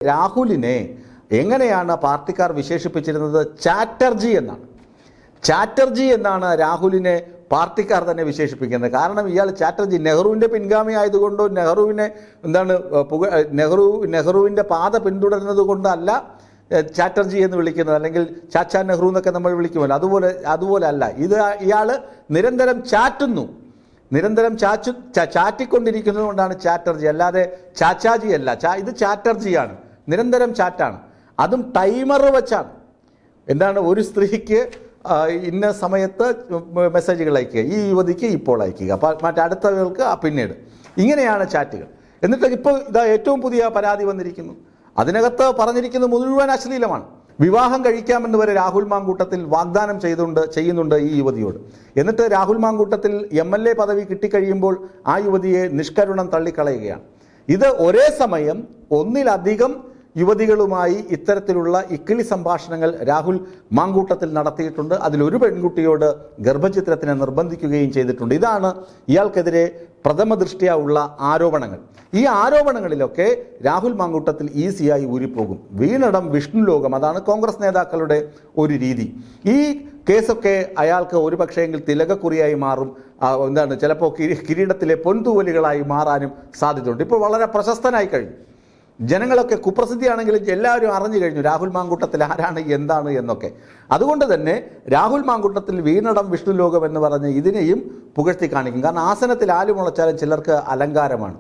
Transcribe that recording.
രാഹുലിനെ എങ്ങനെയാണ് പാർട്ടിക്കാർ വിശേഷിപ്പിച്ചിരുന്നത്? ചാറ്റർജി എന്നാണ്. ചാറ്റർജി എന്നാണ് രാഹുലിനെ പാർട്ടിക്കാർ തന്നെ വിശേഷിപ്പിക്കുന്നത്. കാരണം ഇയാൾ ചാറ്റർജി നെഹ്റുവിൻ്റെ പിൻഗാമി ആയതുകൊണ്ടോ നെഹ്റുവിനെ നെഹ്റുവിൻ്റെ പാത പിന്തുടരുന്നത് കൊണ്ടല്ല ചാറ്റർജി എന്ന് വിളിക്കുന്നത്, അല്ലെങ്കിൽ ചാച്ചാ നെഹ്റു എന്നൊക്കെ നമ്മൾ വിളിക്കുമല്ലോ, അതുപോലെ അല്ല. ഇയാൾ നിരന്തരം ചാറ്റുന്നു, നിരന്തരം ചാറ്റിക്കൊണ്ടിരിക്കുന്നത് കൊണ്ടാണ് ചാറ്റർജി, അല്ലാതെ ചാച്ചാജി അല്ല. ഇത് ചാറ്റർജിയാണ്, നിരന്തരം ചാറ്റാണ്, അതും ടൈമർ വെച്ചാണ്. ഒരു സ്ത്രീക്ക് ഇന്ന സമയത്ത് മെസ്സേജുകൾ അയക്കുക, ഈ യുവതിക്ക് ഇപ്പോൾ അയക്കുക, മറ്റടുത്തവർക്ക് പിന്നീട്, ഇങ്ങനെയാണ് ചാറ്റുകൾ. എന്നിട്ട് ഇപ്പോൾ ഇതാ ഏറ്റവും പുതിയ പരാതി വന്നിരിക്കുന്നു. അതിനകത്ത് പറഞ്ഞിരിക്കുന്നത് മുഴുവൻ അശ്ലീലമാണ്. വിവാഹം കഴിക്കാമെന്ന് വരെ രാഹുൽ മാങ്കൂട്ടത്തിൽ വാഗ്ദാനം ചെയ്യുന്നുണ്ട് ഈ യുവതിയോട്. എന്നിട്ട് രാഹുൽ മാങ്കൂട്ടത്തിൽ MLA പദവി കിട്ടിക്കഴിയുമ്പോൾ ആ യുവതിയെ നിഷ്കരുണം തള്ളിക്കളയുകയാണ്. ഇത് ഒരേ സമയം ഒന്നിലധികം യുവതികളുമായി ഇത്തരത്തിലുള്ള ഇക്കിളി സംഭാഷണങ്ങൾ രാഹുൽ മാങ്കൂട്ടത്തിൽ നടത്തിയിട്ടുണ്ട്. അതിലൊരു പെൺകുട്ടിയോട് ഗർഭചിത്രത്തിനെ നിർബന്ധിക്കുകയും ചെയ്തിട്ടുണ്ട്. ഇതാണ് ഇയാൾക്കെതിരെ പ്രഥമ ദൃഷ്ട്യാ ഉള്ള ആരോപണങ്ങൾ. ഈ ആരോപണങ്ങളിലൊക്കെ രാഹുൽ മാങ്കൂട്ടത്തിൽ ഈസിയായി ഊരിപ്പോകും. വീണടം വിഷ്ണു ലോകം, അതാണ് കോൺഗ്രസ് നേതാക്കളുടെ ഒരു രീതി. ഈ കേസൊക്കെ അയാൾക്ക് ഒരു പക്ഷേങ്കിൽ തിലകക്കുറിയായി മാറും, ചിലപ്പോൾ കിരീടത്തിലെ പൊൻതൂവലുകളായി മാറാനും സാധ്യതയുണ്ട്. ഇപ്പോൾ വളരെ പ്രശസ്തനായി കഴിഞ്ഞു. ജനങ്ങളൊക്കെ കുപ്രസിദ്ധിയാണെങ്കിലും എല്ലാവരും അറിഞ്ഞു കഴിഞ്ഞു രാഹുൽ മാങ്കൂട്ടത്തിൽ ആരാണ് എന്താണ് എന്നൊക്കെ. അതുകൊണ്ട് തന്നെ രാഹുൽ മാങ്കൂട്ടത്തിൽ വീണടം വിഷ്ണു ലോകം എന്ന് പറഞ്ഞ് ഇതിനെയും പുകഴ്ത്തി കാണിക്കും. കാരണം ആസനത്തിൽ ആല് മുളച്ചാലും ചിലർക്ക് അലങ്കാരമാണ്.